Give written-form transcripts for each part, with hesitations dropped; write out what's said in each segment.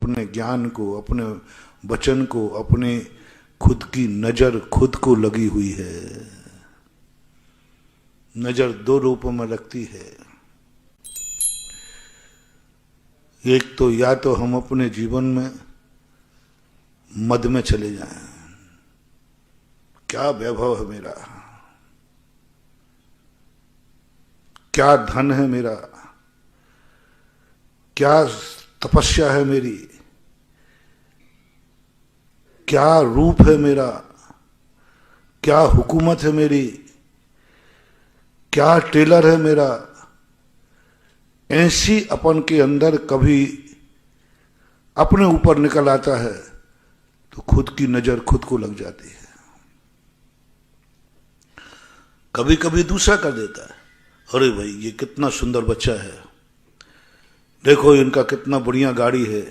अपने ज्ञान को, अपने वचन को, अपने खुद की नजर खुद को लगी हुई है। नजर दो रूपों में लगती है। एक तो या तो हम अपने जीवन में मद में चले जाएं, क्या वैभव है मेरा, क्या धन है मेरा, क्या तपस्या है मेरी, क्या रूप है मेरा, क्या हुकूमत है मेरी, क्या टेलर है मेरा। ऐसी अपन के अंदर कभी अपने ऊपर निकल आता है तो खुद की नजर खुद को लग जाती है। कभी कभी दूसरा कर देता है, अरे भाई ये कितना सुंदर बच्चा है, देखो इनका कितना बढ़िया गाड़ी है,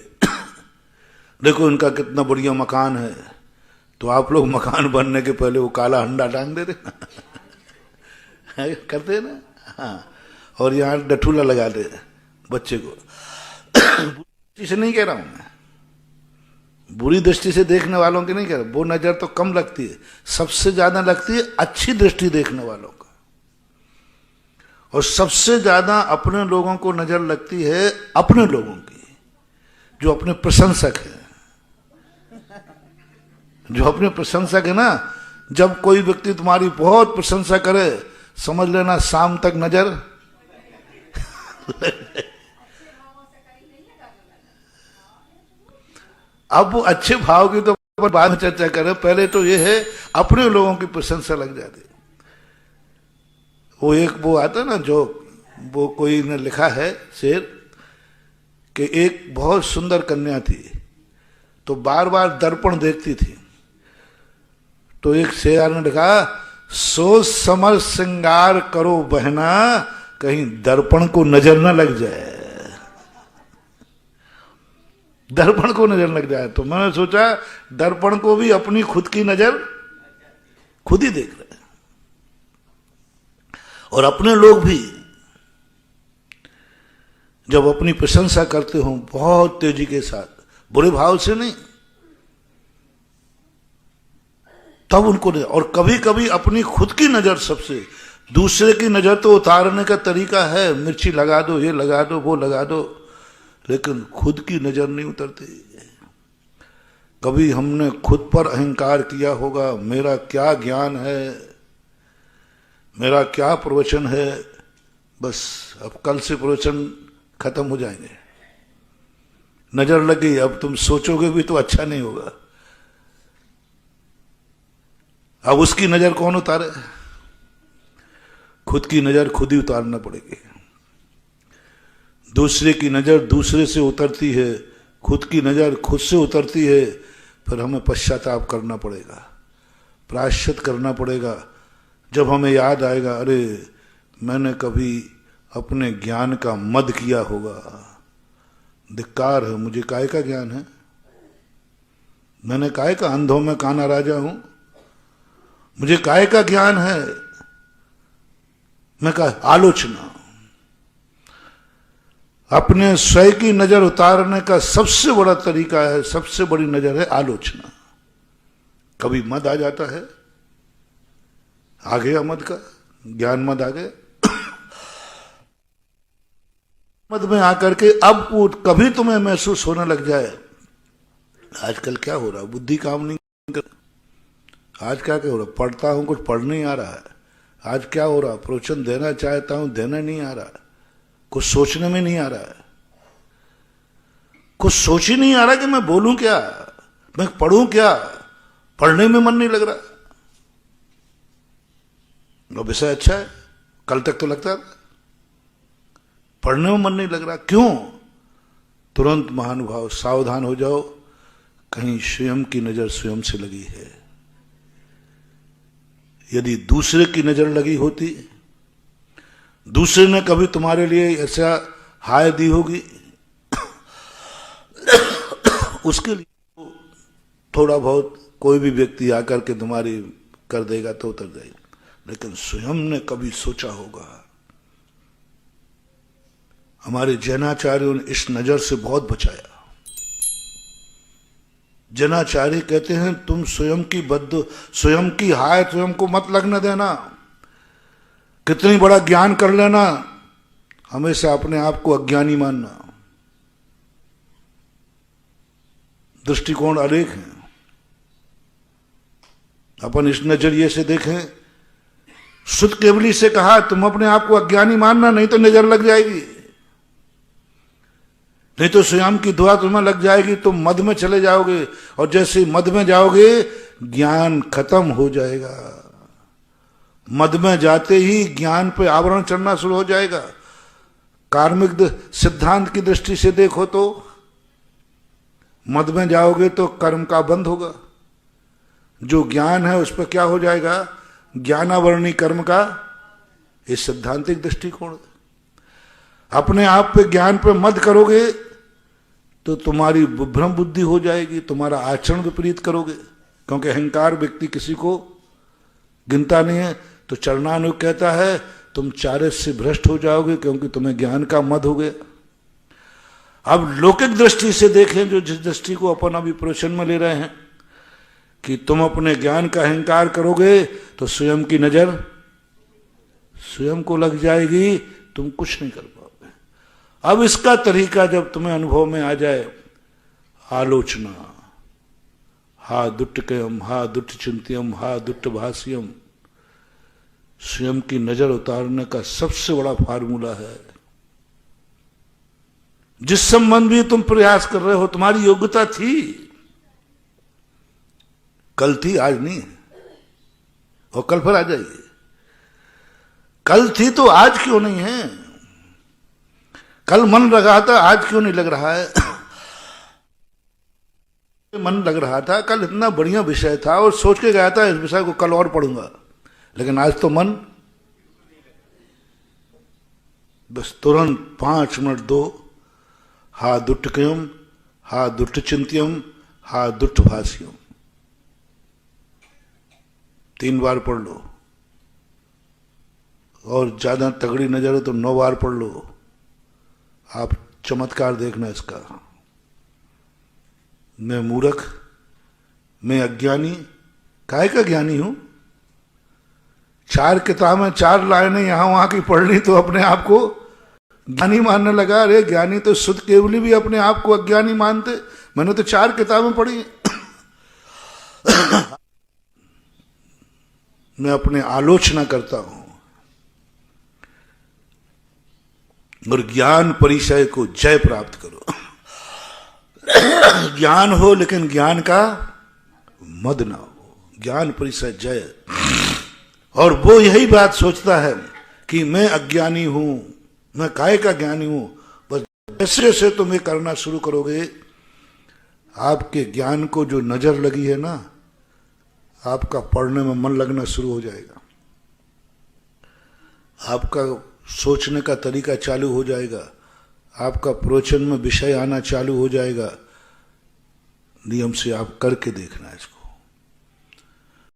देखो इनका कितना बढ़िया मकान है। तो आप लोग मकान बनने के पहले वो काला हंडा टांग देते करते हैं ना, हाँ, और यहाँ डठूला लगा दे बच्चे को। बुरी दृष्टि से नहीं कह रहा हूं मैं, बुरी दृष्टि से देखने वालों की नहीं कह रहा, वो नजर तो कम लगती है, सबसे ज्यादा लगती है अच्छी दृष्टि देखने वालों का। और सबसे ज्यादा अपने लोगों को नजर लगती है अपने लोगों की, जो अपने प्रशंसक है, जो अपने प्रशंसक है ना। जब कोई व्यक्ति तुम्हारी बहुत प्रशंसा करे, समझ लेना शाम तक नजर अब वो अच्छे भाव की तो बाद में चर्चा करें, पहले तो ये है अपने लोगों की प्रशंसा लग जाती। वो एक वो आता ना, जो वो कोई ने लिखा है शेर कि एक बहुत सुंदर कन्या थी, तो बार बार दर्पण देखती थी। तो एक शेर ने लिखा, सोच समर श्रृंगार करो बहना, कहीं दर्पण को नजर न लग जाए, दर्पण को नजर लग जाए। तो मैंने सोचा दर्पण को भी अपनी खुद की नजर खुद ही देख रहे हैं। और अपने लोग भी जब अपनी प्रशंसा करते हो बहुत तेजी के साथ, बुरे भाव से नहीं, तब उनको नहीं। और कभी कभी अपनी खुद की नजर सबसे, दूसरे की नजर तो उतारने का तरीका है, मिर्ची लगा दो, ये लगा दो, वो लगा दो, लेकिन खुद की नजर नहीं उतरती। कभी हमने खुद पर अहंकार किया होगा, मेरा क्या ज्ञान है, मेरा क्या प्रवचन है, बस अब कल से प्रवचन खत्म हो जाएंगे, नजर लग गई, अब तुम सोचोगे भी तो अच्छा नहीं होगा। अब उसकी नजर कौन उतारे? खुद की नजर खुद ही उतारना पड़ेगी। दूसरे की नजर दूसरे से उतरती है, खुद की नजर खुद से उतरती है, फिर हमें पश्चाताप करना पड़ेगा, प्रायश्चित करना पड़ेगा। जब हमें याद आएगा, अरे मैंने कभी अपने ज्ञान का मद किया होगा, धिक्कार है, मुझे काय का ज्ञान है, मैंने काय का अंधों में काना राजा हूं, मुझे काय का ज्ञान है। मैं कहा आलोचना, अपने स्वयं की नजर उतारने का सबसे बड़ा तरीका है, सबसे बड़ी नजर है आलोचना। कभी मद आ जाता है, आ गया मद का ज्ञान, मद आ गया मद में आकर के अब वो कभी तुम्हें महसूस होने लग जाए, आजकल क्या हो रहा है, बुद्धि काम नहीं कर, आज क्या हो रहा, पढ़ता हूं कुछ पढ़ नहीं आ रहा है, आज क्या हो रहा, प्रवचन देना चाहता हूं देना नहीं आ रहा, कुछ सोचने में नहीं आ रहा है, कुछ सोच ही नहीं आ रहा कि मैं बोलूं क्या, मैं पढ़ूं क्या, पढ़ने में मन नहीं लग रहा। वो विषय अच्छा है, कल तक तो लगता था, पढ़ने में मन नहीं लग रहा, क्यों? तुरंत महानुभाव सावधान हो जाओ, कहीं स्वयं की नजर स्वयं से लगी है। यदि दूसरे की नजर लगी होती, दूसरे ने कभी तुम्हारे लिए ऐसा हाय दी होगी, उसके लिए थोड़ा बहुत कोई भी व्यक्ति आकर के तुम्हारी कर देगा तो उतर जाएगी, लेकिन स्वयं ने कभी सोचा होगा। हमारे जैनाचार्यों ने इस नजर से बहुत बचाया। जनाचार्य कहते हैं तुम स्वयं की स्वयं की हाय स्वयं को मत लगने देना। कितनी बड़ा ज्ञान कर लेना, हमेशा अपने आप को अज्ञानी मानना। दृष्टिकोण अनेक हैं। अपन इस नजरिए से देखें, सुत केवली से कहा तुम अपने आप को अज्ञानी मानना, नहीं तो नजर लग जाएगी, नहीं तो स्वयं की दुआ तुम्हें लग जाएगी, तुम मद में चले जाओगे, और जैसे मद में जाओगे ज्ञान खत्म हो जाएगा। मद में जाते ही ज्ञान पे आवरण चढ़ना शुरू हो जाएगा। कार्मिक सिद्धांत की दृष्टि से देखो तो मद में जाओगे तो कर्म का बंध होगा। जो ज्ञान है उस पर क्या हो जाएगा, ज्ञानावरणी कर्म का। ये सिद्धांतिक दृष्टिकोण। अपने आप पे ज्ञान पे मद करोगे तो तुम्हारी भ्रम बुद्धि हो जाएगी, तुम्हारा आचरण विपरीत करोगे, क्योंकि अहंकार व्यक्ति किसी को गिनता नहीं है। तो चरणानुग कहता है तुम चारे से भ्रष्ट हो जाओगे, क्योंकि तुम्हें ज्ञान का मद हो गया। अब लौकिक दृष्टि से देखें, जो जिस दृष्टि को अपन अभी प्रवचन में ले रहे हैं, कि तुम अपने ज्ञान का अहंकार करोगे तो स्वयं की नजर स्वयं को लग जाएगी, तुम कुछ नहीं कर पाओगे। अब इसका तरीका जब तुम्हें अनुभव में आ जाए, आलोचना, हा दुट्टकयम, हा दुट्ट चिंत्यम, हा दुट्ट भाष्यम, स्वयं की नजर उतारने का सबसे बड़ा फार्मूला है। जिस संबंध भी तुम प्रयास कर रहे हो, तुम्हारी योग्यता थी, कल थी, आज नहीं है, और कल फिर आ जाएगी। कल थी तो आज क्यों नहीं है? कल मन लगा था, आज क्यों नहीं लग रहा है? मन लग रहा था, कल इतना बढ़िया विषय था और सोच के गया था इस विषय को कल और पढ़ूंगा, लेकिन आज तो मन बस तुरंत 5 मिनट दो, हा दुट्टकयम, हा दुट्ट चिंत्यम, हा दुट्ट भाष्यम, 3 बार पढ़ लो, और ज्यादा तगड़ी नजर हो तो 9 बार पढ़ लो। आप चमत्कार देखना इसका। मैं मूर्ख, मैं अज्ञानी, काहे का ज्ञानी हूं? 4 किताबें 4 लाइनें यहां वहां की पढ़ ली तो अपने आप को ज्ञानी मानने लगा। अरे ज्ञानी तो सुध केवली भी अपने आप को अज्ञानी मानते, मैंने तो 4 किताबें पढ़ी। मैं अपने आलोचना करता हूं, और ज्ञान परिचय को जय प्राप्त करो। ज्ञान हो लेकिन ज्ञान का मद ना हो, ज्ञान परिचय जय। और वो यही बात सोचता है कि मैं अज्ञानी हूं, मैं काहे का ज्ञानी हूं। बस जैसे जैसे तुम ये करना शुरू करोगे, आपके ज्ञान को जो नजर लगी है ना, आपका पढ़ने में मन लगना शुरू हो जाएगा, आपका सोचने का तरीका चालू हो जाएगा, आपका प्रवचन में विषय आना चालू हो जाएगा। नियम से आप करके देखना इसको।